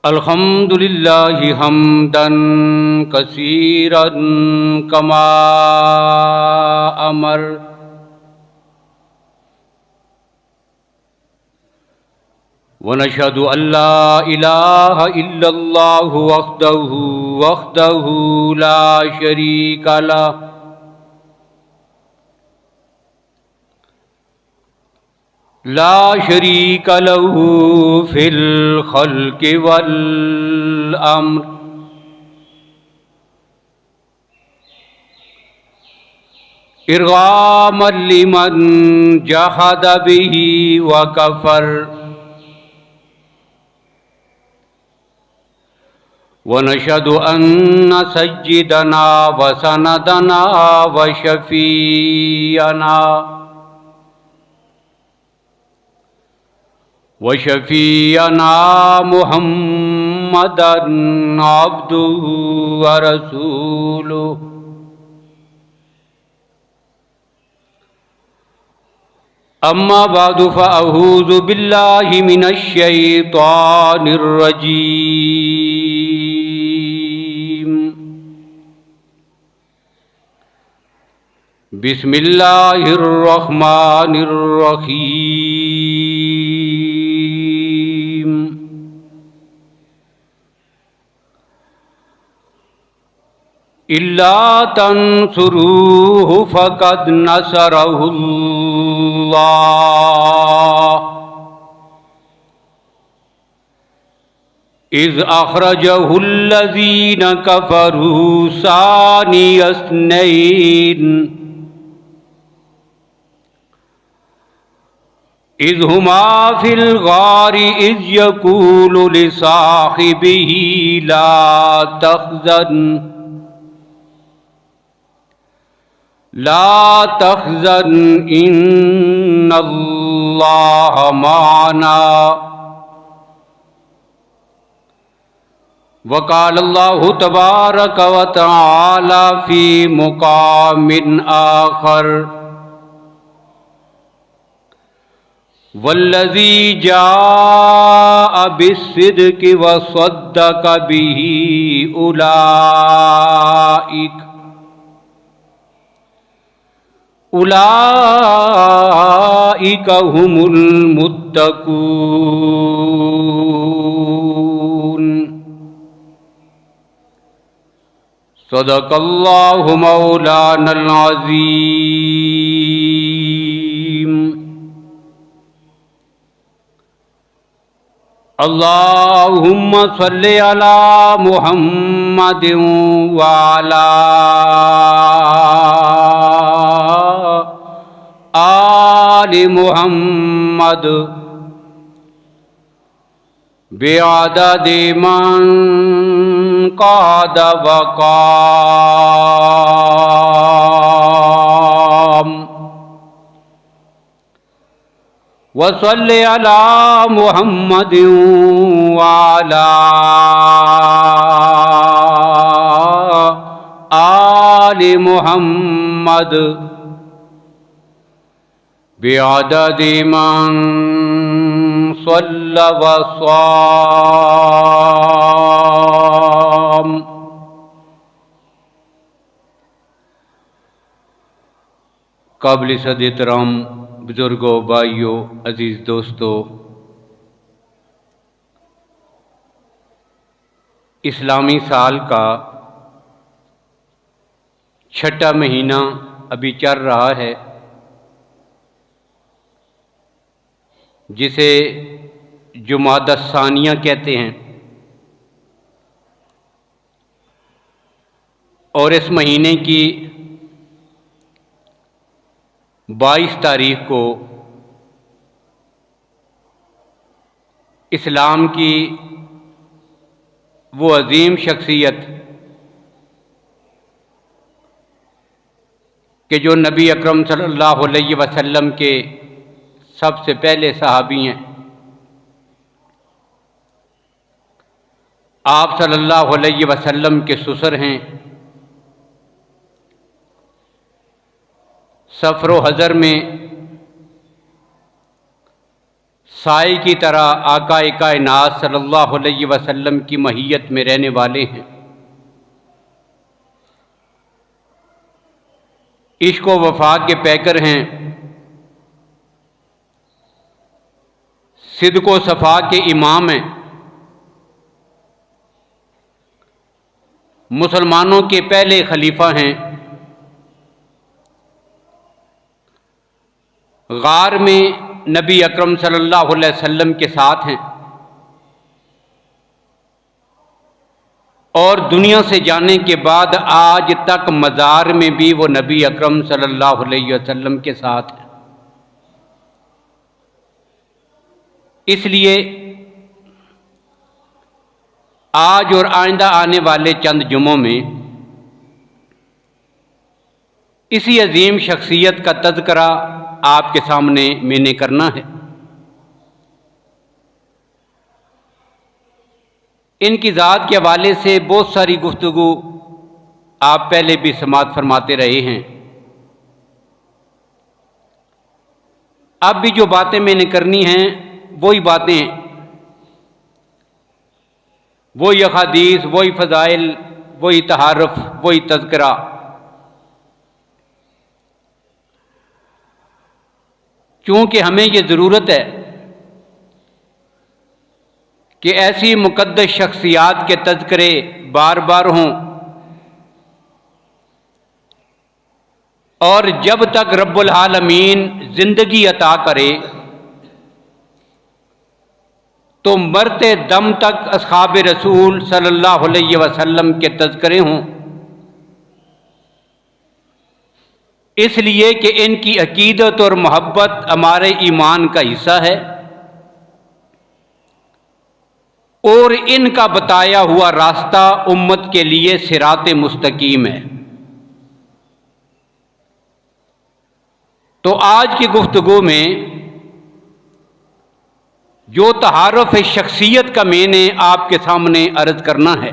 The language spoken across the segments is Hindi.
अल्हम्दुलिल्लाहि हम्दन कसीरन कमा अमर वनशहदु अल्ला इलाहा इल्लल्लाहु वहदहु ला शरीका लह ला शरीका लहू फिल खल्क़ि वल अम्र इरगामन लिमन जहद बिही व कफर वनशहदु अन्न सय्यिदना व सनदना व शफीअना वशफ़ीअना मुहम्मदन अब्दुहु व रसूलुहु अम्मा बादु फ़अऊज़ु बिल्लाहि मिनश शैतानिर रजीम बिस्मिल्लाहिर रहमानिर रहीम इल्ला तंसुरूहु फ़क़द नसरहुल्लाह इज़ अख़रजहुल्लज़ीना कफ़रू सानियस्नैन इज़ हुमा फ़िल गारि इज़ यक़ूलु लिसाहिबिही ला तहज़न इन्नल्लाह माना वक़ालल्लाहु तबारक व तआला फ़ी मुक़ामिन आख़र वल्लज़ी जाअ बिस्सिद्क़ि व सद्दक़ बिही उलाइका हुमुल मुत्तक़ून सदक़ल्लाहु मौलानल अज़ीम। अल्लाहुम्मा सल्लि अला मुहम्मदिन व अला आलि मुहम्मद बिअददि मन क़ाद व क़ाम वसल्लि अला मुहम्मदिन व अला आलि मुहम्मद बिअददि मन सल्ला व साम। काबिल सद एहतराम बुजुर्गों, भाइयों, अजीज़ दोस्तों, इस्लामी साल का छठा महीना अभी चल रहा है, जिसे जुमादा सानिया कहते हैं। और इस महीने की 22 तारीख को इस्लाम की वो अजीम शख्सियत कि जो नबी अकरम सल्लल्लाहु अलैहि वसल्लम के सबसे पहले सहाबी हैं, आप सल्लल्लाहु अलैहि वसल्लम के ससुर हैं, सफ़र व हज़र में साए की तरह आका कायनात सल्लल्लाहु अलैहि वसल्लम की महियत में रहने वाले हैं। इश्क व वफा के पैकर हैं, सिद्क व सफ़ा के इमाम हैं, मुसलमानों के पहले खलीफा हैं। गार में नबी अकरम सल्लल्लाहु अलैहि वसल्लम के साथ हैं और दुनिया से जाने के बाद आज तक मज़ार में भी वो नबी अकरम सल्लल्लाहु अलैहि वसल्लम के साथ हैं। इसलिए आज और आइंदा आने वाले चंद जुमों में इसी अजीम शख्सियत का तज़किरा आपके सामने मैंने करना है। इनकी ज़ात के हवाले से बहुत सारी गुफ्तगू आप पहले भी समाअत फरमाते रहे हैं। अब भी जो बातें मैंने करनी हैं वही बातें, वही अहादीस, वही फ़ज़ाइल, वही तहारुफ़, वही तज़किरा। चूँकि हमें ये ज़रूरत है कि ऐसी मुक़द्दस शख्सियात के तज़किरे बार बार हों और जब तक रब्बुल आलमीन ज़िंदगी अता करे तो मरते दम तक अस्हाब रसूल सल्लल्लाहु अलैहि वसल्लम के तज़किरे हों, इसलिए कि इनकी अकीदत और मोहब्बत हमारे ईमान का हिस्सा है और इनका बताया हुआ रास्ता उम्मत के लिए सिराते मुस्तकीम है। तो आज की गुफ्तगू में जो तहारुफ़ शख्सियत का मैंने आपके सामने अर्ज़ करना है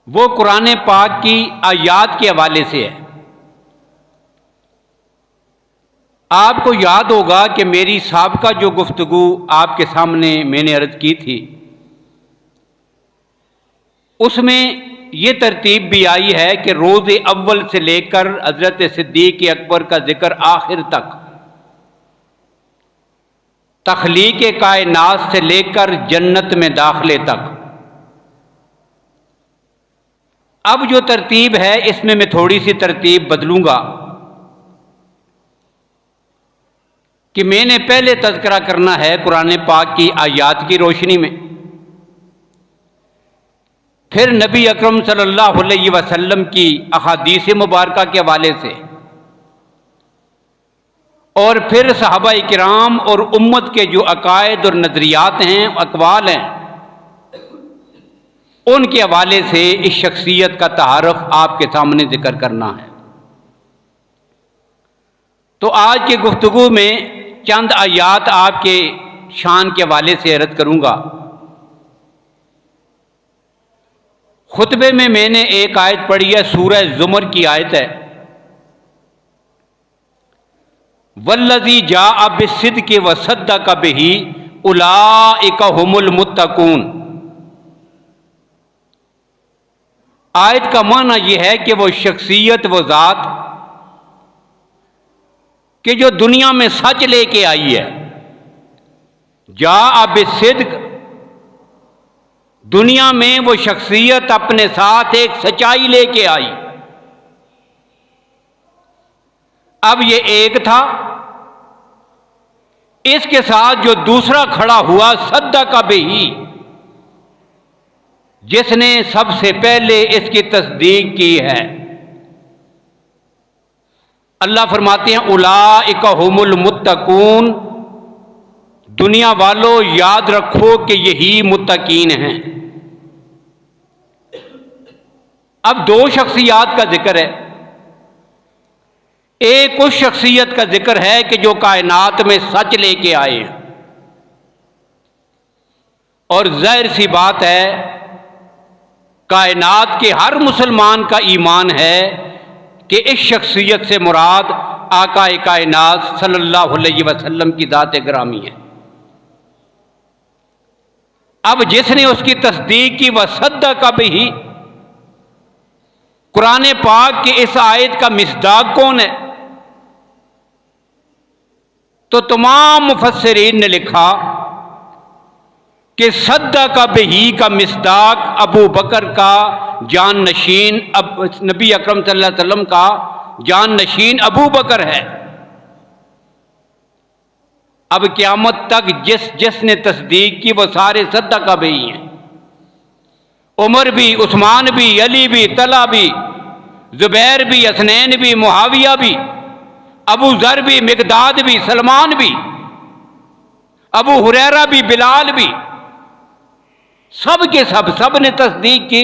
वो कुरान पाक की आयात के हवाले से है। आपको याद होगा कि मेरी साबिक़ा जो गुफ्तगू आपके सामने मैंने अर्ज़ की थी उसमें ये तरतीब भी आई है कि रोज़े अव्वल से लेकर हज़रत सिद्दीक़ अकबर का जिक्र आखिर तक, तख्लीक़ कायनात से लेकर जन्नत में दाखिले तक। अब जो तरतीब है इसमें मैं थोड़ी सी तरतीब बदलूंगा कि मैंने पहले तज़किरा करना है कुरान पाक की आयात की रोशनी में, फिर नबी अकरम सल्लल्लाहु अलैहि वसल्लम की अहादीस मुबारका के हवाले से, और फिर सहाबाए किराम और उम्मत के जो अकायद और नज़रियात हैं, अक़वाल हैं, उनके हवाले से इस शख्सियत का तहारुफ़ आपके सामने जिक्र करना है। तो आज की गुफ्तगू में चंद आयात आपके शान के हवाले से अर्ज़ करूँगा। खुतबे में मैंने एक आयत पढ़ी है, सूरह ज़ुमर की आयत है, वल्लज़ी जाअ बिस्सिद्क़ि व सद्दक़ बिही उलाइका हुमुल मुत्तक़ून। आयत का माना यह है कि वो शख्सियत, वो ज़ात कि जो दुनिया में सच लेके आई है, जाअ बिस्सिद्क़, दुनिया में वो शख्सियत अपने साथ एक सच्चाई लेके आई। अब ये एक था, इसके साथ जो दूसरा खड़ा हुआ सद्दक़ बिही, जिसने सबसे पहले इसकी तस्दीक की है। अल्लाह फरमाते हैं उलाइका हुमुल मुत्तकून, दुनिया वालों याद रखो कि यही मुत्तकीन हैं। अब दो शख्सियात का जिक्र है। एक उस शख्सियत का जिक्र है कि जो कायनात में सच लेके आए हैं, और जाहिर सी बात है कायनात के हर मुसलमान का ईमान है कि इस शख्सियत से मुराद आकाए कायनात सल्लल्लाहु अलैहि वसल्लम की ज़ात ग्रामी है। अब जिसने उसकी तस्दीक की वह सद्दक़ बिही, कुरान पाक की इस आयत का मिस्दाक कौन है? तो तमाम मुफस्सिरीन ने लिखा कि सद्दक़ बिही का मिस्दाक अबू बकर का जान नशीन, नबी अकरम सल्लल्लाहु अलैहि वसल्लम का जान नशीन अबू बकर है। अब क़यामत तक जिसने तस्दीक की वो सारे सद्दक़ बिही हैं। उमर भी, उस्मान भी, अली भी, तला भी, जुबैर भी, हसनैन भी, मुआविया भी, अबू ज़र भी, मिक़दाद भी, सलमान भी, अबू हुरैरा भी, बिलाल भी, सब के सब ने तस्दीक की।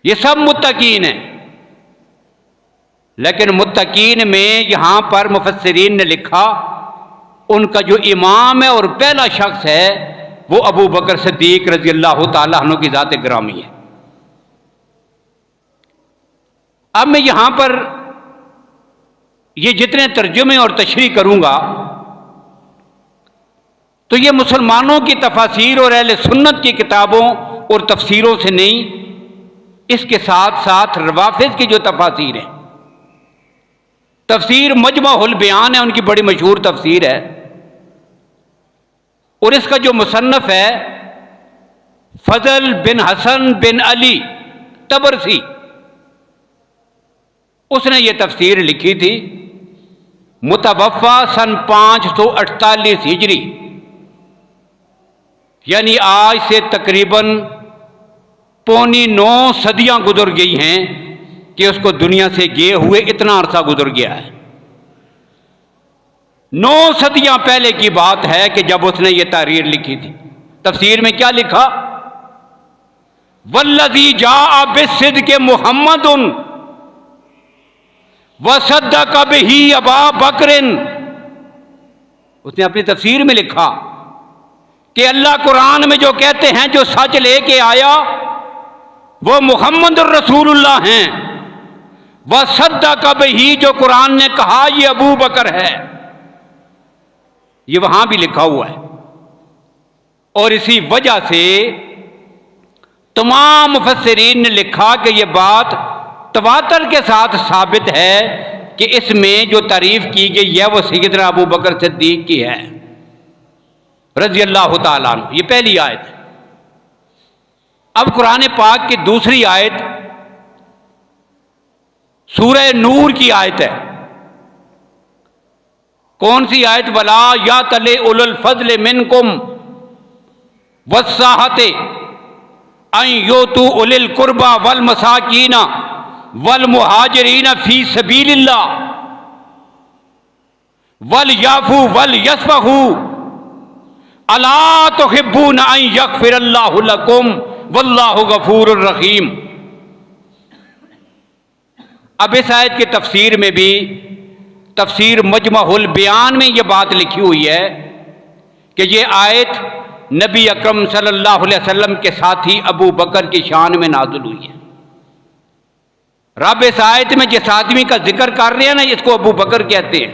ये सब मुत्तकीन हैं। लेकिन मुत्तकीन में यहां पर मुफस्सिरीन ने लिखा उनका जो इमाम है और पहला शख्स है वो अबू बकर सिद्दीक रज़ी अल्लाह ताला अन्हु की ज़ात ग्रामी है। अब मैं यहां पर ये जितने तर्जुमे और तशरीह करूंगा तो ये मुसलमानों की तफासीर और अहले सुन्नत की किताबों और तफसीरों से नहीं, इसके साथ साथ रवाफिज़ की जो तफासीर है, तफसीर मजमुउल बयान है, उनकी बड़ी मशहूर तफसीर है, और इसका जो मुसन्नफ़ है फजल बिन हसन बिन अली तबरसी, उसने ये तफसीर लिखी थी। मुतवफ़ा सन 548 हिजरी, यानी आज से तकरीबन पौनी 9 सदियां गुजर गई हैं कि उसको दुनिया से गए हुए इतना अरसा गुजर गया है। 9 सदियां पहले की बात है कि जब उसने ये तहरीर लिखी थी। तफसीर में क्या लिखा? वल्लज़ी जाअ बिस्सिद्क़ि मुहम्मदुन वसद्दक़ बिही अबा बकरिन। उसने अपनी तफसीर में लिखा कि अल्लाह कुरान में जो कहते हैं, जो सच लेके आया वो मुहम्मद रसूलुल्लाह हैं, वसद्दक़ बिही, जो कुरान ने कहा ये अबू बकर है। ये वहां भी लिखा हुआ है। और इसी वजह से तमाम मुफस्सिरीन ने लिखा कि यह बात तवातर के साथ साबित है कि इसमें जो तारीफ की गई है वो सैयदना अबू बकर सिद्दीक की है रज़ी अल्लाह ताला अन्हु। ये पहली आयत है। अब कुरान पाक की दूसरी आयत सूरह नूर की आयत है। कौन सी आयत? वला या तले उलुल फज़्ल मिनकुम वस्साहते अन युतू उलिल कुर्बा वल मसाकीना वल मुहाजिरीना फी सबीलिल्लाह वल याफू वल यस्फहू अला तुहिब्बूना अन यग़फ़िरल्लाहु लकुम वल्लाहु गफूरुर रहीम। अब इस आयत की तफसीर में भी, तफसीर मजमुउल बयान में यह बात लिखी हुई है कि यह आयत नबी अकरम सल्लल्लाहु अलैहि वसल्लम के साथी अबू बकर की शान में नाज़िल हुई है। रब इस आयत में जिस आदमी का जिक्र कर रहे हैं ना, इसको अबू बकर कहते हैं।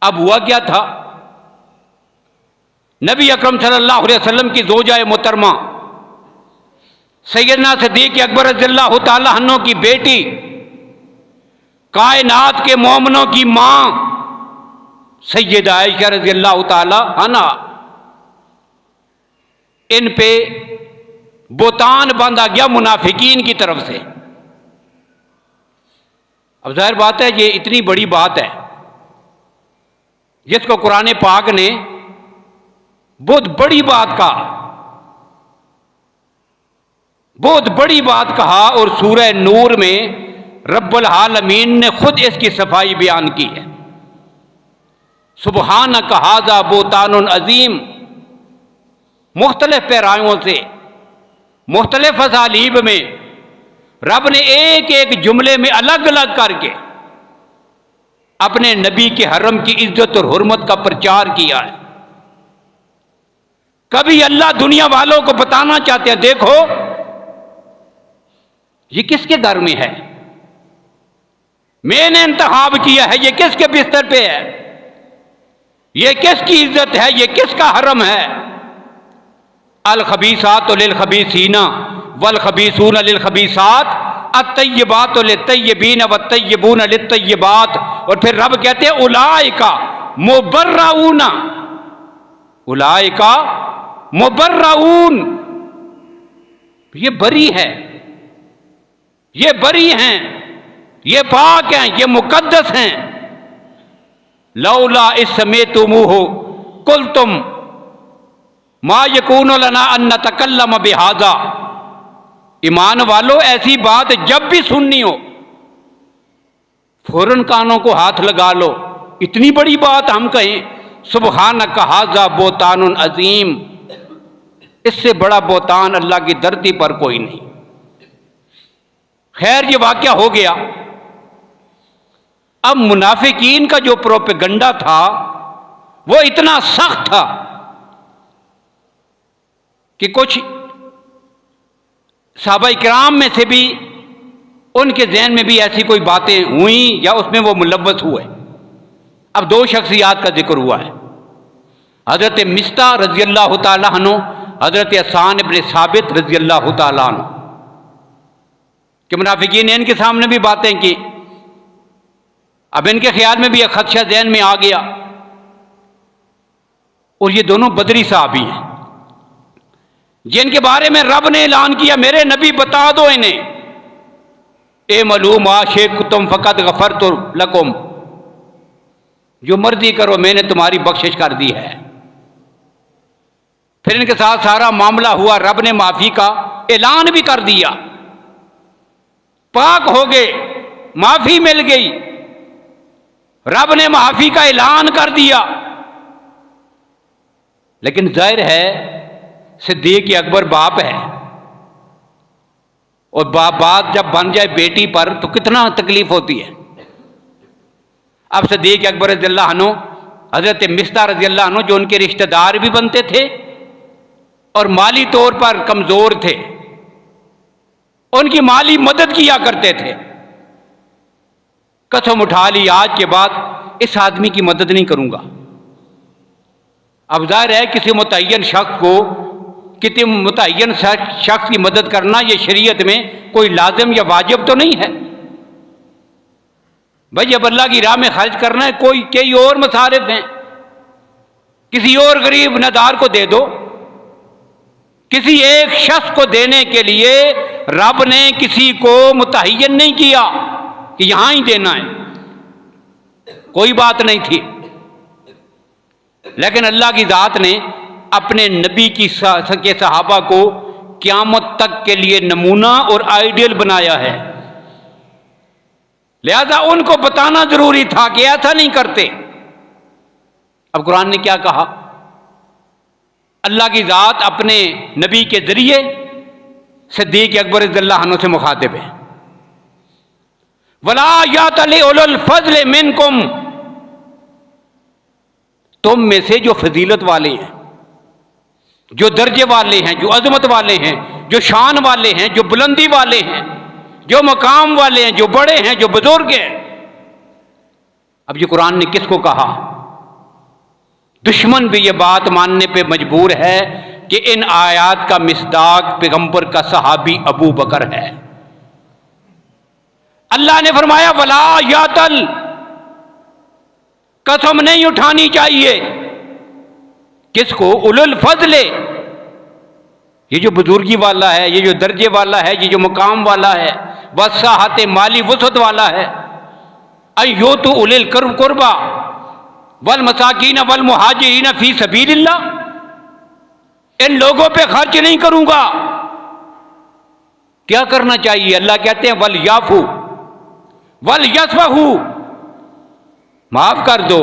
अब हुआ क्या था? नबी अकरम सल्लल्लाहु अलैहि वसल्लम की ज़ौजा मुहतरमा सैयदना सिद्दीक़ अकबर रज़ियल्लाहु ताला अन्हु की बेटी, कायनात के मोमिनों की मां सैयदा आयशा रज़ियल्लाहु ताला अन्हा, इन पे बोतान बांधा गया मुनाफिकीन की तरफ से। अब जाहिर बात है ये इतनी बड़ी बात है जिसको कुरान पाक ने बहुत बड़ी बात कहा, बहुत बड़ी बात कहा, और सूरह नूर में रब्बुल आलमीन ने खुद इसकी सफाई बयान की है। सुबहानक हाज़ा बोतानुन अजीम। मुख्तलिफ पैरायों से, मुख्तलिफ असालीब में रब ने एक एक जुमले में अलग अलग करके अपने नबी के हरम की इज्जत और हुर्मत का प्रचार किया है। कभी अल्लाह दुनिया वालों को बताना चाहते हैं, देखो ये किसके घर में है, मैंने इंतखाब किया है, ये किसके बिस्तर पे है, ये किसकी इज्जत है, ये किसका हरम है। अल खबीसात लिल खबीसीना वल खबीसून लिल खबीसात अत्तय्यबात लित्तय्यबीन वत्तय्यबून लित्तय्यबात। और फिर रब कहते हैं उलाइका मुबर्राऊना, उलाइका मुबर्राऊन, ये बरी है, ये बरी हैं, ये पाक हैं, ये मुकद्दस हैं। लौला इस समय तुम हो कुल तुम मा यकून लना अन नतकल्लम बिहाजा। ईमान वालों, ऐसी बात जब भी सुननी हो फौरन कानों को हाथ लगा लो। इतनी बड़ी बात हम कहें, सुबहानक हाजा बोतानुन अजीम, इससे बड़ा बोतान अल्लाह की धरती पर कोई नहीं। खैर, ये वाकया हो गया। अब मुनाफिकीन का जो प्रोपेगंडा था वो इतना सख्त था कि कुछ सहाबा इकराम में से भी उनके ज़हन में भी ऐसी कोई बातें हुई या उसमें वो मुलव्वस हुए। अब दो शख्सियात का जिक्र हुआ है, हज़रत मिस्ता रज़ी अल्लाह तआला अन्हु, हज़रत हसन इब्न साबित रज़ी अल्लाह तआला अन्हु, कि मुनाफिकीन ने इनके सामने भी बातें की। अब इनके ख्याल में भी एक खदशा ज़हन में आ गया, और ये दोनों बदरी साहबी हैं जिनके बारे में रब ने ऐलान किया, मेरे नबी बता दो इन्हें, ए मलूम आशिक तुम फ़कत गफ़रतु लकुम, जो मर्जी करो मैंने तुम्हारी बख्शिश कर दी है। फिर इनके साथ सारा मामला हुआ, रब ने माफ़ी का ऐलान भी कर दिया, पाक हो गए, माफ़ी मिल गई, रब ने माफ़ी का ऐलान कर दिया। लेकिन जाहिर है सिद्दीक अकबर बाप है, और बात जब बन जाए बेटी पर तो कितना तकलीफ होती है। अब सिद्दीक अकबर रज़ियल्लाहु अन्हु, हज़रत मिस्ता रज़ियल्लाहु अन्हु, जो उनके रिश्तेदार भी बनते थे और माली तौर पर कमज़ोर थे, उनकी माली मदद किया करते थे, कसम उठा ली आज के बाद इस आदमी की मदद नहीं करूंगा। अब जाहिर है किसी मुतय्यन शख्स को, किसी मुतय्यन शख्स की मदद करना ये शरीयत में कोई लाजिम या वाजिब तो नहीं है। भाई जब अल्लाह की राह में खर्च करना है, कोई कई और मसारिफ हैं, किसी और गरीब नदार को दे दो। किसी एक शख्स को देने के लिए रब ने किसी को मुतय्यन नहीं किया कि यहां ही देना है, कोई बात नहीं थी। लेकिन अल्लाह की ज़ात ने अपने नबी के सहाबा को क़यामत तक के लिए नमूना और आइडियल बनाया है, लिहाजा उनको बताना जरूरी था कि ऐसा नहीं करते। अब कुरान ने क्या कहा, अल्लाह की ज़ात अपने नबी के जरिए सिद्दीक अकबर रज़ियल्लाहु अन्हु से मुखातिब है, वला यातली उलुल फज़्ल मिनकुम, तुम में से जो फजीलत वाले हैं, जो दर्जे वाले हैं, जो अजमत वाले हैं, जो शान वाले हैं, जो बुलंदी वाले हैं, जो मकाम वाले हैं, जो बड़े हैं, जो बुजुर्ग हैं। अब ये कुरान ने किसको कहा? दुश्मन भी ये बात मानने पे मजबूर है कि इन आयात का मिस्दाक पैगंबर का सहाबी अबू बकर है। अल्लाह ने फरमाया वला यातल, कसम नहीं उठानी चाहिए। किसको? उलुल फजले, ये जो बुजुर्गी वाला है, ये जो दर्जे वाला है, ये जो मुकाम वाला है, वसाहत माली वसत वाला है। अयो तो उलिल कुर्बा वल मसाकीन वल मुहाजिरीन फी सबीलिल्लाह, इन लोगों पे खर्च नहीं करूंगा। क्या करना चाहिए? अल्लाह कहते हैं वल याफू वल यसफहू, माफ कर दो,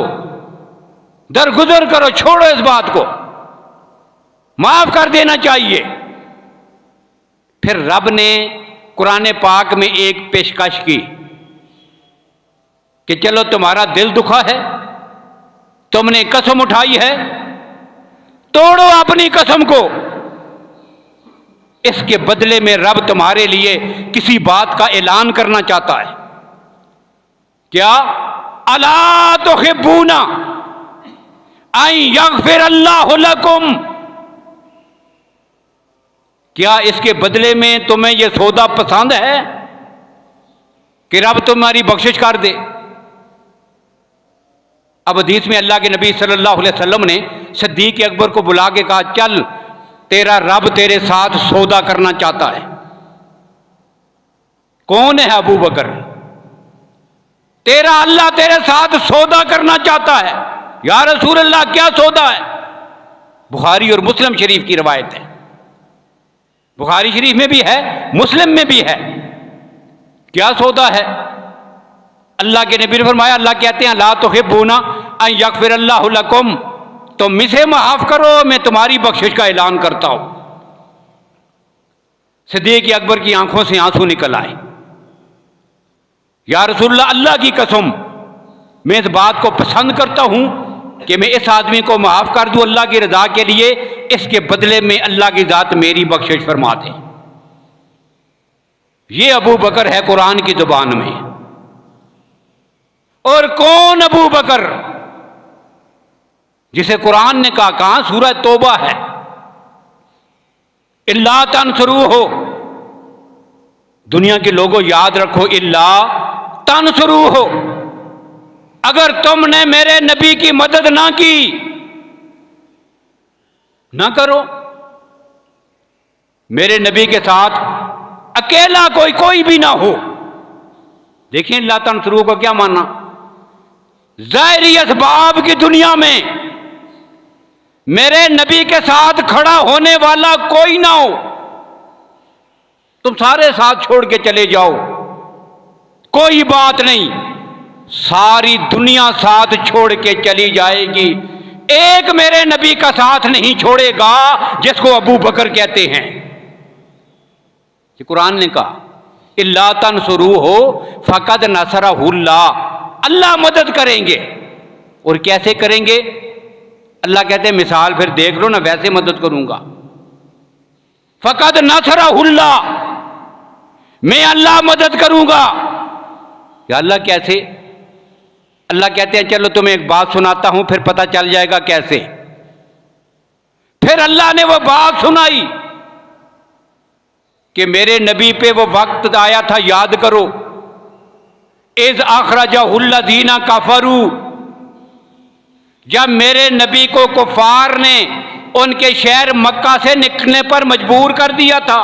दरगुजर करो, छोड़ो इस बात को, माफ कर देना चाहिए। फिर रब ने कुरान पाक में एक पेशकश की कि चलो तुम्हारा दिल दुखा है, तुमने कसम उठाई है, तोड़ो अपनी कसम को। इसके बदले में रब तुम्हारे लिए किसी बात का ऐलान करना चाहता है। क्या? अला तुहिब्बूना अन यगफिर अल्लाहु लकुम, क्या इसके बदले में तुम्हें यह सौदा पसंद है कि रब तुम्हारी बख्शिश कर दे? अब हदीस में अल्लाह के नबी सल्लल्लाहु अलैहि वसल्लम ने सिद्दीक अकबर को बुला के कहा, चल तेरा रब तेरे साथ सौदा करना चाहता है। कौन है? अबू बकर। तेरा अल्लाह तेरे साथ सौदा करना चाहता है। या रसूल अल्लाह, क्या सौदा है? बुखारी और मुस्लिम शरीफ की रवायत है। बुखारी शरीफ में भी है, मुस्लिम में भी है। क्या सौदा है? अल्लाह के नबी ने फरमाया, अल्लाह कहते हैं, ला तुहिब्बूना अन यगफिर अल्लाहु लकुम, तुम इसे माफ करो, मैं तुम्हारी बख्शिश का ऐलान करता हूं। सिद्दीक अकबर की आंखों से आंसू निकल आए। या रसूलल्लाह, अल्लाह की कसम, मैं इस बात को पसंद करता हूं कि मैं इस आदमी को माफ कर दूं अल्लाह की रजा के लिए, इसके बदले में अल्लाह की जात मेरी बख्शिश फरमा दे। ये अबू बकर है कुरान की जुबान में। और कौन अबू बकर जिसे कुरान ने कहा, कहां? सूरह तौबा है, इल्ला तनसुरूहु। दुनिया के लोगों याद रखो, इल्ला तनसुरूहु, अगर तुमने मेरे नबी की मदद ना की, ना करो, मेरे नबी के साथ अकेला कोई भी ना हो। देखिए इल्ला तनसुरूहु का क्या मानना? ज़ाहिरी असबाब की दुनिया में मेरे नबी के साथ खड़ा होने वाला कोई ना हो, तुम सारे साथ छोड़ के चले जाओ, कोई बात नहीं, सारी दुनिया साथ छोड़ के चली जाएगी, एक मेरे नबी का साथ नहीं छोड़ेगा, जिसको अबू बकर कहते हैं। ये कुरान ने कहा, इल्ला तनसुरूहु फक़द नसरहुल्लाह, अल्लाह मदद करेंगे। और कैसे करेंगे? अल्लाह कहते हैं, मिसाल फिर देख लो ना, वैसे मदद करूंगा। फक़द नसरहुल्लाह, मैं अल्लाह मदद करूंगा। या अल्लाह कैसे? अल्लाह कहते हैं, चलो तुम्हें एक बात सुनाता हूं, फिर पता चल जाएगा कैसे। फिर अल्लाह ने वो बात सुनाई कि मेरे नबी पे वो वक्त आया था, याद करो, इज़ अख़रजहुल्लज़ीना कफ़रू, जब मेरे नबी को कुफार ने उनके शहर मक्का से निकलने पर मजबूर कर दिया था।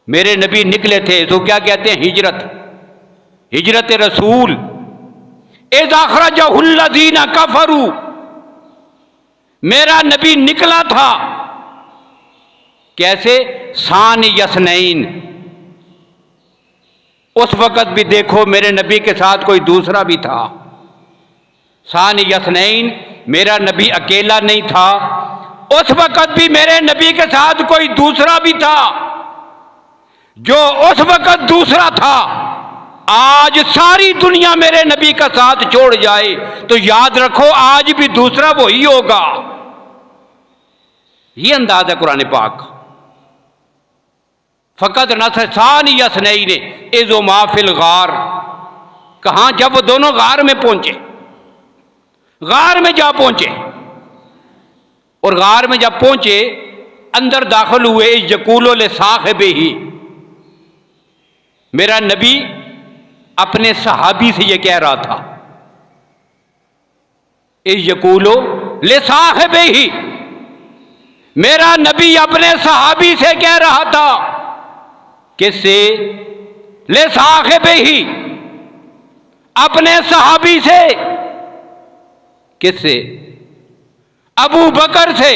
मेरे नबी निकले थे, तो क्या कहते हैं? हिजरत, हिजरत रसूल। इज़ अख़रजहुल्लज़ीना कफ़रू, मेरा नबी निकला था कैसे? सान यसनैन, उस वक़्त भी देखो मेरे नबी के साथ कोई दूसरा भी था। सान यसनैन, मेरा नबी अकेला नहीं था, उस वक़्त भी मेरे नबी के साथ कोई दूसरा भी था। जो उस वक़्त दूसरा था, आज सारी दुनिया मेरे नबी का साथ छोड़ जाए तो याद रखो आज भी दूसरा वही होगा। ये अंदाज है कुरान पाक। फ़क़द नसर सान यसनैन इज़ हुमा फ़िल गार, कहां? जब वो दोनों गार में पहुंचे, गार में जा पहुंचे, और गार में जब पहुंचे, अंदर दाखिल हुए, यक़ूलु लिसाहिबिही, मेरा नबी अपने सहाबी से यह कह रहा था, यक़ूलु लिसाहिबिही, मेरा नबी अपने सहाबी से कह रहा था, किससे? लिसाहिबिही, अपने सहाबी से। किससे? अबू बकर से।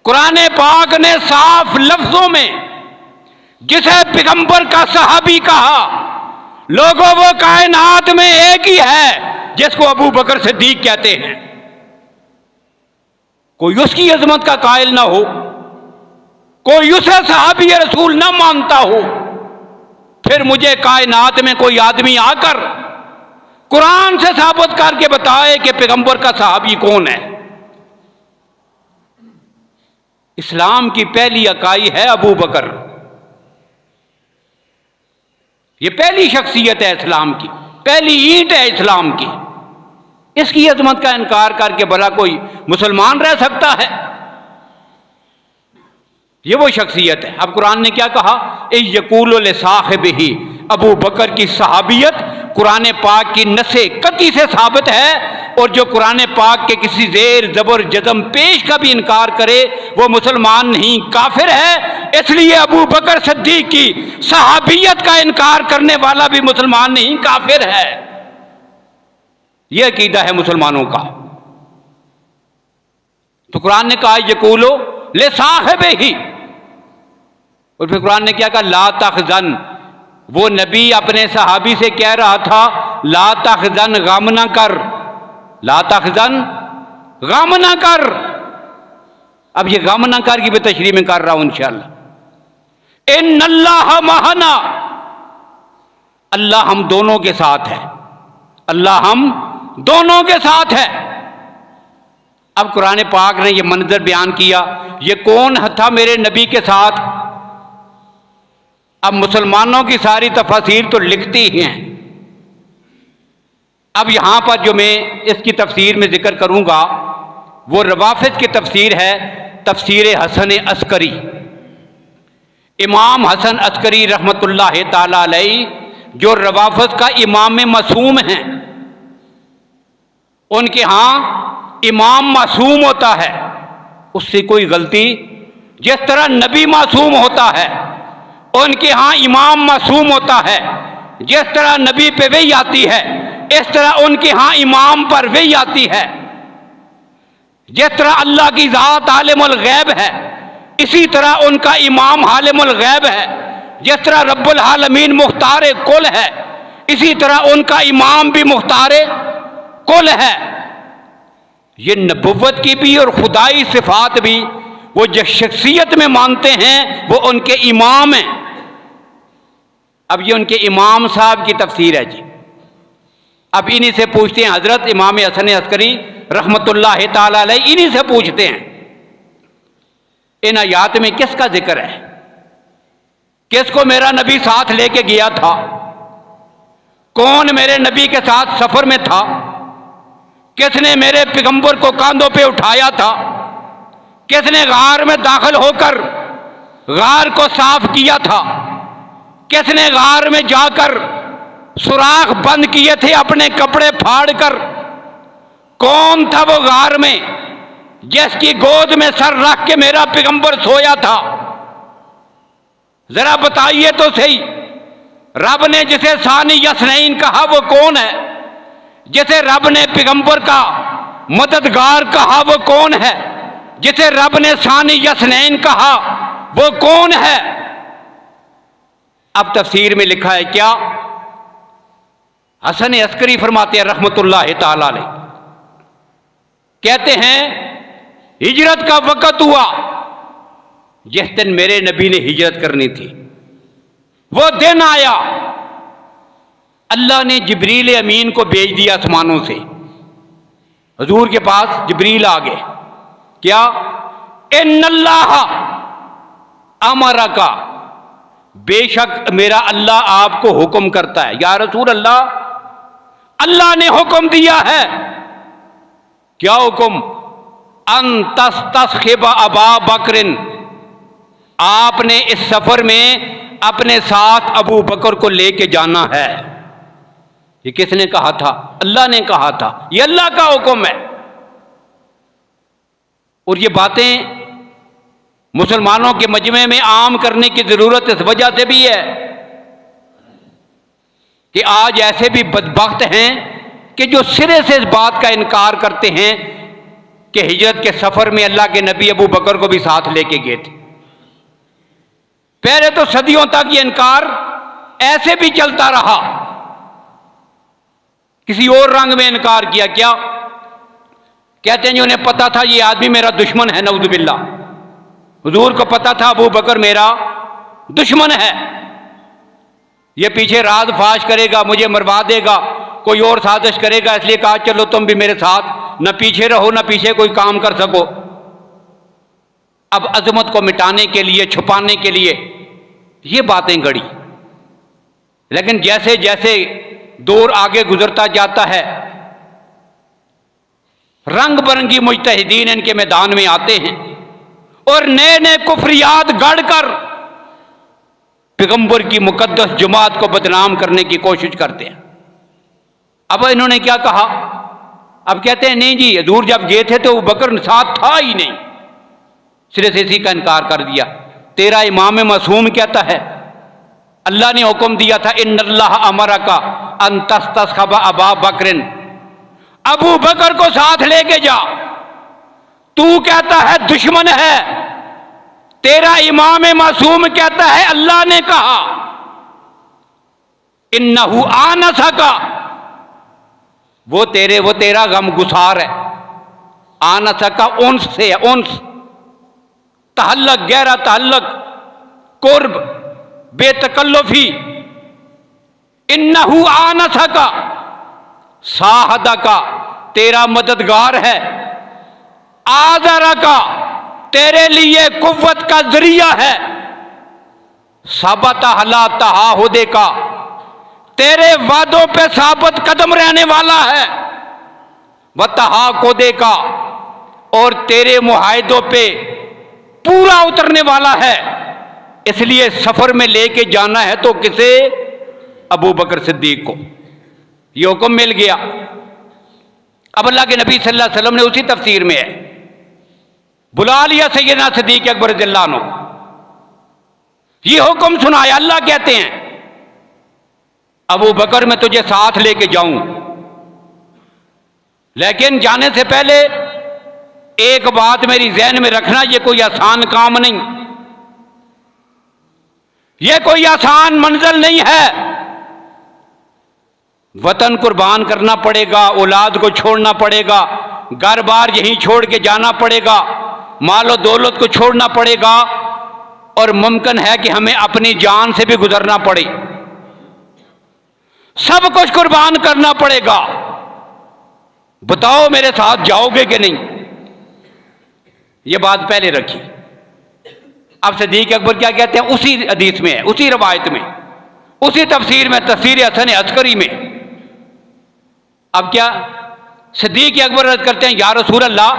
कुरान पाक ने साफ लफ्जों में जिसे पैगंबर का सहाबी कहा, लोगों वो कायनात में एक ही है जिसको अबू बकर सिद्दीक कहते हैं। कोई उसकी अजमत का कायल ना हो, कोई उसे सहाबी रसूल ना मानता हो, फिर मुझे कायनात में कोई आदमी आकर कुरान से साबित करके बताए कि पैगंबर का सहाबी कौन है। इस्लाम की पहली इकाई है अबू बकर। ये पहली शख्सियत है इस्लाम की, पहली ईंट है इस्लाम की। इसकी अजमत का इनकार करके भला कोई मुसलमान रह सकता है? ये वो शख्सियत है। अब कुरान ने क्या कहा, यकूल साहिबिही, अबू बकर की सहाबियत कुरान पाक की नसे कती से साबित है, और जो कुरान पाक के किसी जेर जबर जजम पेश का भी इनकार करे वो मुसलमान नहीं, काफिर है। इसलिए अबू बकर सिद्दीक की सहाबियत का इनकार करने वाला भी मुसलमान नहीं, काफिर है। यह अकीदा है मुसलमानों का। तो कुरान ने कहा यकूलो ले साहिबिही, और फिर कुरान ने क्या कहा, ला तखजन। वो नबी अपने सहाबी से कह रहा था ला तखजन, गम ना कर, ला तखजन, गम ना कर। अब ये गम ना कर की भी तशरीह में कर रहा हूं इंशाअल्लाह। इन्नल्लाह महना, अल्लाह हम दोनों के साथ है, अल्लाह हम दोनों के साथ है। अब कुरान पाक ने यह मंजर बयान किया, ये कौन था मेरे नबी के साथ? अब मुसलमानों की सारी तफसीर तो लिखती ही हैं। अब यहां पर जो मैं इसकी तफसीर में जिक्र करूंगा वो रवाफिज की तफसीर है, तफसीर हसन अस्करी। इमाम हसन अस्करी रहमतुल्लाह ताला अलैहि जो रवाफिज का इमाम मासूम हैं, उनके यहां इमाम मासूम होता है, उससे कोई गलती, जिस तरह नबी मासूम होता है उनके यहां इमाम मासूम होता है। जिस तरह नबी पे वही आती है इस तरह उनके यहां इमाम पर वही आती है। जिस तरह अल्लाह की ज़ात आलिमुल गैब है इसी तरह उनका इमाम आलिमुल गैब है। जिस तरह रब्बुल आलमीन मुख्तार कुल है इसी तरह उनका इमाम भी मुख्तार कुल है। ये नबुव्वत की भी और खुदाई सिफात भी वो जो शख्सियत में मानते हैं वो उनके इमाम हैं। अब ये उनके इमाम साहब की तफसीर है जी। अब इन्हीं से पूछते हैं, हजरत इमाम हसन अस्करी रहमतुल्लाह ताला अलैहि, इन्हीं से पूछते हैं इन आयात में किसका जिक्र है, किसको मेरा नबी साथ लेके गया था, कौन मेरे नबी के साथ सफर में था, किसने मेरे पैगंबर को कांधों पे उठाया था, किसने गार में दाखिल होकर गार को साफ किया था, किसने गार में जाकर सुराख बंद किए थे अपने कपड़े फाड़कर, कौन था वो गार में जिसकी गोद में सर रख के मेरा पैगंबर सोया था? जरा बताइए तो सही। रब ने जिसे सानी यसनैन कहा वो कौन है? जिसे रब ने पैगंबर का मददगार कहा वो कौन है? जिसे रब ने सानी यसनैन कहा वो कौन है? अब तफसीर में लिखा है क्या, हसन अस्करी फरमाते हैं रहमतुल्लाह ताला अलैहि, कहते हैं हिजरत का वक़्त हुआ जिस दिन मेरे नबी ने हिजरत करनी थी, वो दिन आया, अल्लाह ने जिब्रील अमीन को भेज दिया आसमानों से, हुजूर के पास जिब्रील आ गए, क्या, इन्नल्लाह अमरा का, बेशक मेरा अल्लाह आपको हुक्म करता है। या रसूल अल्लाह, अल्लाह ने हुक्म दिया है, क्या हुक्म, अन तस्तस्खिब अबा बकरिन, आपने इस सफर में अपने साथ अबू बकर को लेके जाना है। ये किसने कहा था? अल्लाह ने कहा था, ये अल्लाह का हुक्म है। और ये बातें मुसलमानों के मजमे में आम करने की जरूरत इस वजह से भी है कि आज ऐसे भी बदबख्त हैं कि जो सिरे से इस बात का इनकार करते हैं कि हिजरत के सफर में अल्लाह के नबी अबू बकर को भी साथ लेके गए थे। पहले तो सदियों तक ये इनकार ऐसे भी चलता रहा, किसी और रंग में इनकार किया। क्या कहते हैं, जो उन्हें पता था ये आदमी मेरा दुश्मन है, नऊज़ बिल्लाह, हुजूर को पता था अबू बकर मेरा दुश्मन है, ये पीछे राज फाश करेगा, मुझे मरवा देगा, कोई और साजिश करेगा, इसलिए कहा चलो तुम भी मेरे साथ, न पीछे रहो न पीछे कोई काम कर सको। अब अजमत को मिटाने के लिए, छुपाने के लिए ये बातें गढ़ी, लेकिन जैसे जैसे दौर आगे गुजरता जाता है, रंग बिरंगी मुजतहिदीन इनके मैदान में आते हैं और नए नए कुफरियात गढ़कर पैगंबर की मुकद्दस जमात को बदनाम करने की कोशिश करते हैं। अब इन्होंने क्या कहा, अब कहते हैं नहीं जी, हजूर जब गए थे तो वो बकर साथ था ही नहीं, सिरे से इसी का इनकार कर दिया। तेरा इमाम मासूम कहता है अल्लाह ने हुक्म दिया था, इन्नल्लाह अमरा का अंतस्तखबा अबा बकरिन, अबू बकर को साथ लेके जा। तू कहता है दुश्मन है, तेरा इमाम मासूम कहता है अल्लाह ने कहा। इन्नहु आनसा का, वो तेरा गम गुसार है। आनसा का उन्स से है, उन्स, तहल्लक, गहरा तहल्लक, कुर्ब, बेतकल्लुफी। इन्नहु आनसा का, साहदा का, तेरा मददगार है। आजरा का, तेरे लिए कुव्वत का जरिया है। साबता हला तहाहुदे का, तेरे वादों पे साबित कदम रहने वाला है। वतहा कोदे का, और तेरे मुआहिदों पे पूरा उतरने वाला है। इसलिए सफर में लेके जाना है तो किसे? अबू बकर सिद्दीक को ये हुक्म मिल गया। अब अल्लाह के नबी सल्लल्लाहु अलैहि वसल्लम ने उसी तफसीर में है बुला लिया सैयदना सिद्दीक अकबर रज़ियल्लाहु अन्हु, ये हुक्म सुनाया। अल्लाह कहते हैं अबू बकर मैं तुझे साथ लेके जाऊं, लेकिन जाने से पहले एक बात मेरी ज़हन में रखना, ये कोई आसान काम नहीं, ये कोई आसान मंजिल नहीं है। वतन कुर्बान करना पड़ेगा, औलाद को छोड़ना पड़ेगा, घर बार यहीं छोड़ के जाना पड़ेगा, मालो दौलत को छोड़ना पड़ेगा, और मुमकिन है कि हमें अपनी जान से भी गुजरना पड़े। सब कुछ कुर्बान करना पड़ेगा। बताओ मेरे साथ जाओगे कि नहीं? ये बात पहले रखी। अब सिद्दीक अकबर क्या कहते हैं, उसी हदीस में है, उसी रवायत में, उसी तफसीर में, तफसीर हसन अस्करी में। अब क्या सिद्दीक अकबर अर्ज करते हैं, या रसूल अल्लाह,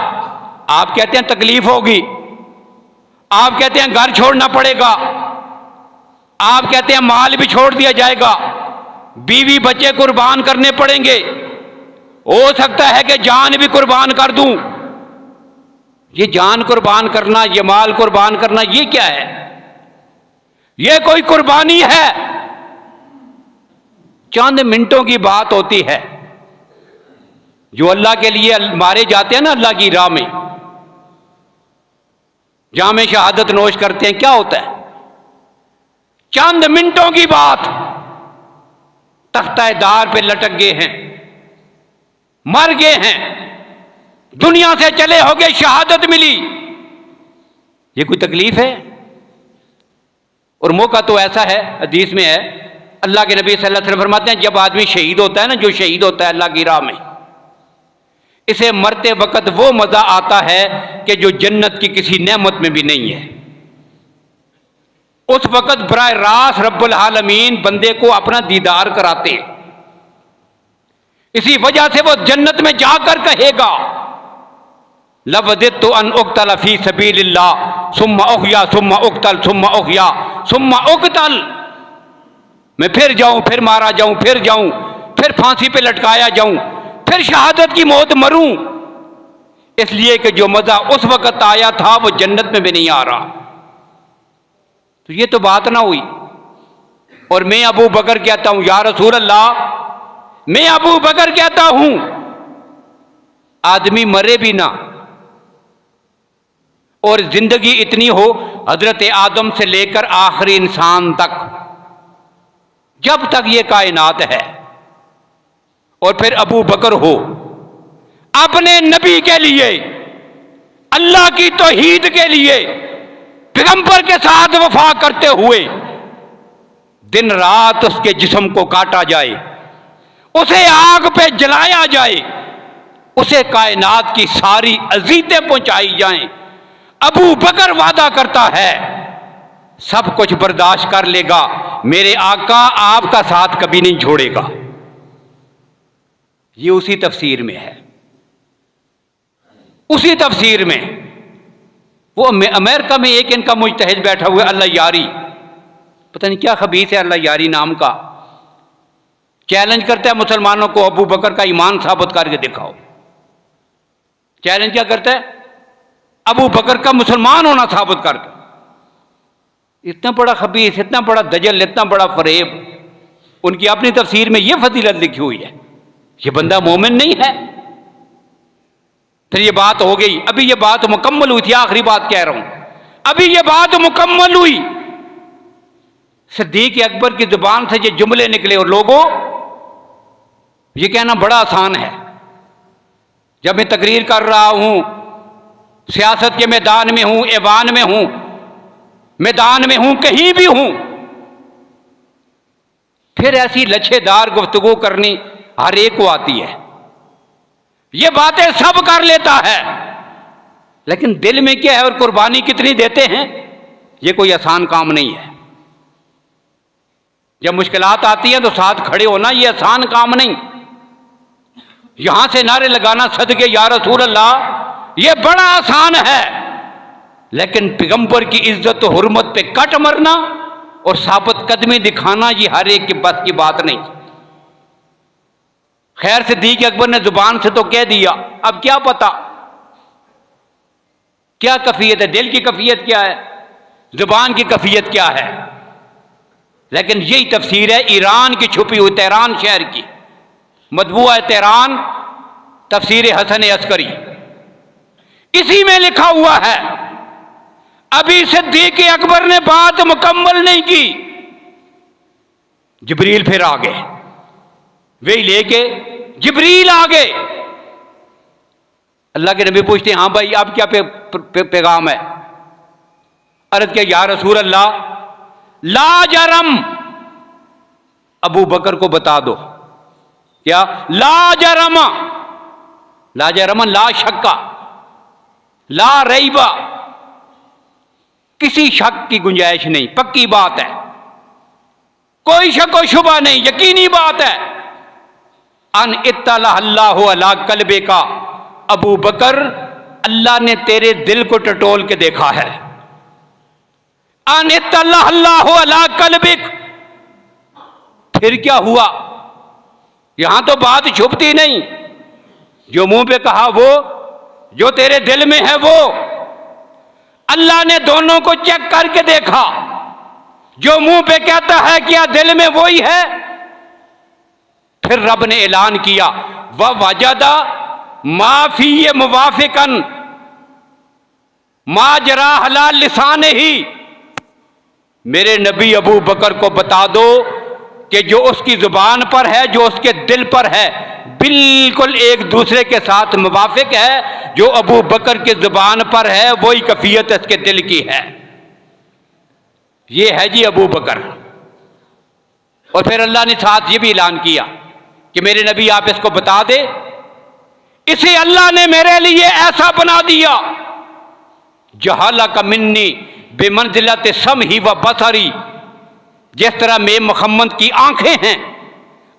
आप कहते हैं तकलीफ होगी, आप कहते हैं घर छोड़ना पड़ेगा, आप कहते हैं माल भी छोड़ दिया जाएगा, बीवी बच्चे कुर्बान करने पड़ेंगे, हो सकता है कि जान भी कुर्बान कर दूं। ये जान कुर्बान करना, ये माल कुर्बान करना, ये क्या है? ये कोई कुर्बानी है? चंद मिनटों की बात होती है। जो अल्लाह के लिए मारे जाते हैं ना, अल्लाह की राह में, जाम शहादत नोश करते हैं, क्या होता है? चंद मिनटों की बात, तख्ता-ए-दार पे लटक गए हैं, मर गए हैं, दुनिया से चले हो गए, शहादत मिली। ये कोई तकलीफ है? और मौका तो ऐसा है, हदीस में है, अल्लाह के नबी सल्लल्लाहु अलैहि वसल्लम फरमाते हैं, जब आदमी शहीद होता है ना, जो शहीद होता है अल्लाह की राह में, इसे मरते वक्त वो मजा आता है कि जो जन्नत की किसी नेमत में भी नहीं है। उस वक्त बराह रास्त रब्बुल आलमीन बंदे को अपना दीदार कराते हैं। इसी वजह से वो जन्नत में जाकर कहेगा, लवदित्तु अन उक्तल फी सबीलिल्लाह सुम्मा उहया सुम्मा उक्तल सुम्मा उहया सुम्मा उक्तल। मैं फिर जाऊं, फिर मारा जाऊं, फिर जाऊं, फिर फांसी पे लटकाया जाऊं, फिर शहादत की मौत मरूं, इसलिए कि जो मजा उस वक्त आया था वो जन्नत में भी नहीं आ रहा। तो ये तो बात ना हुई। और मैं अबू बकर कहता हूं, या रसूल अल्लाह, मैं अबू बकर कहता हूं, आदमी मरे भी ना और जिंदगी इतनी हो, हजरत आदम से लेकर आखिरी इंसान तक, जब तक ये कायनात है, और फिर अबू बकर हो, अपने नबी के लिए, अल्लाह की तौहीद के लिए, पैगंबर के साथ वफा करते हुए दिन रात उसके जिस्म को काटा जाए, उसे आग पे जलाया जाए, उसे कायनात की सारी अजीतें पहुंचाई जाएं। अबू बकर वादा करता है सब कुछ बर्दाश्त कर लेगा, मेरे आका आपका साथ कभी नहीं छोड़ेगा। ये उसी तफसीर में है, उसी तफसीर में। वो अमेरिका में एक इनका मुजतहिद बैठा हुआ है, अल्लाह यारी, पता नहीं क्या खबीस है अल्लाह यारी नाम का, चैलेंज करता है मुसलमानों को, अबू बकर का ईमान साबित करके दिखाओ। चैलेंज क्या करता है? अबू बकर का मुसलमान होना साबित कर दो। इतना बड़ा खबीस, इतना बड़ा दजल, इतना बड़ा फरेब। उनकी अपनी तफसीर में यह फजीलत लिखी हुई है, ये बंदा मोमिन नहीं है। फिर ये बात हो गई, अभी ये बात मुकम्मल हुई थी, आखिरी बात कह रहा हूं, अभी ये बात मुकम्मल हुई। सिद्दीक अकबर की जुबान से ये जुमले निकले, और लोगों ये कहना बड़ा आसान है। जब मैं तकरीर कर रहा हूं, सियासत के मैदान में हूं, ऐवान में हूं, मैदान में हूं, कहीं भी हूं, फिर ऐसी लच्छेदार गुफ्तगू करनी हर एक को आती है। ये बातें सब कर लेता है, लेकिन दिल में क्या है और कुर्बानी कितनी देते हैं, ये कोई आसान काम नहीं है। जब मुश्किलात आती है तो साथ खड़े होना ये आसान काम नहीं। यहां से नारे लगाना सदके या रसूल अल्लाह ये बड़ा आसान है, लेकिन पैगंबर की इज्जत और हुर्मत पे कट मरना और साबित कदमी दिखाना ये हर एक के बस की बात नहीं। खैर सिद्दीक अकबर ने जुबान से तो कह दिया, अब क्या पता क्या कफियत है, दिल की कफियत क्या है, जुबान की कफियत क्या है। लेकिन यही तफसीर है ईरान की छुपी हुई, तेहरान शहर की मतबूआ तेहरान, तफसीर हसन अस्करी, इसी में लिखा हुआ है। अभी सिद्दीक अकबर ने बात मुकम्मल नहीं की, जिब्रील फिर आ गए, वे लेके जिब्रील आ गए। अल्लाह के नबी पूछते हैं, हाँ भाई आप क्या पैगाम है? अर्ज किया, या रसूल अल्लाह ला जरम, अबू बकर को बता दो, क्या ला जरमा, ला जरमन ला शक्का ला रईबा, किसी शक की गुंजाइश नहीं, पक्की बात है, कोई शक व शुबा नहीं, यकीनी बात है। अन इत्तला अल्लाहु अला कल्बे का, अबू बकर अल्लाह ने तेरे दिल को टटोल के देखा है। अन इत्तला अल्लाहु अला कल्बिक, फिर क्या हुआ? यहां तो बात छुपती नहीं, जो मुंह पे कहा वो, जो तेरे दिल में है वो, अल्लाह ने दोनों को चेक करके देखा। जो मुंह पे कहता है क्या दिल में वही है। फिर रब ने ऐलान किया, व वजदा माफी मुवाफिकन माजरा हलाल लिसान ही, मेरे नबी अबू बकर को बता दो कि जो उसकी जुबान पर है, जो उसके दिल पर है, बिल्कुल एक दूसरे के साथ मुवाफिक है। जो अबू बकर की जुबान पर है वही कफियत इसके दिल की है। ये है जी अबू बकर। और फिर अल्लाह ने साथ ये भी ऐलान किया कि मेरे नबी आप इसको बता दे, इसे अल्लाह ने मेरे लिए ऐसा बना दिया, जहाला का मिन्नी बेमंजिलत सम ही व बसरी, जिस तरह मैं मोहम्मद की आंखें हैं,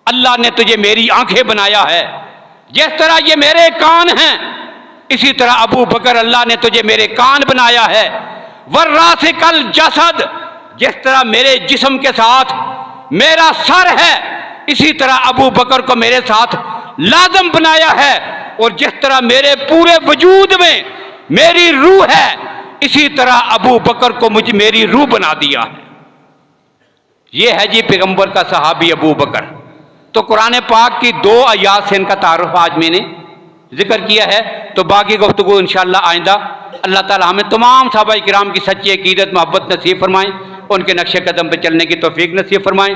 अल्लाह ने तुझे मेरी आंखें बनाया है। जिस तरह ये मेरे कान हैं, इसी तरह अबू बकर अल्लाह ने तुझे मेरे कान बनाया है। वर्रासिकल जसद, जिस तरह मेरे जिस्म के साथ मेरा सर है, इसी तरह अबू बकर को मेरे साथ लाजम बनाया है। और जिस तरह मेरे पूरे वजूद में मेरी रूह है, इसी तरह अबू बकर को मुझे मेरी रूह बना दिया है। यह है जी पैगंबर का सहाबी अबू बकर। तो कुरान पाक की 2 आयात से इनका तारुफ आज मैंने जिक्र किया है, तो बाकी गुफ्तगू इंशाअल्लाह आइंदा। अल्लाह ताला हमें तमाम सहाबा किराम की सच्ची अकीदत मोहब्बत नसीब फरमाएं, उनके नक्शे कदम पर चलने की तौफीक नसीब फरमाएं।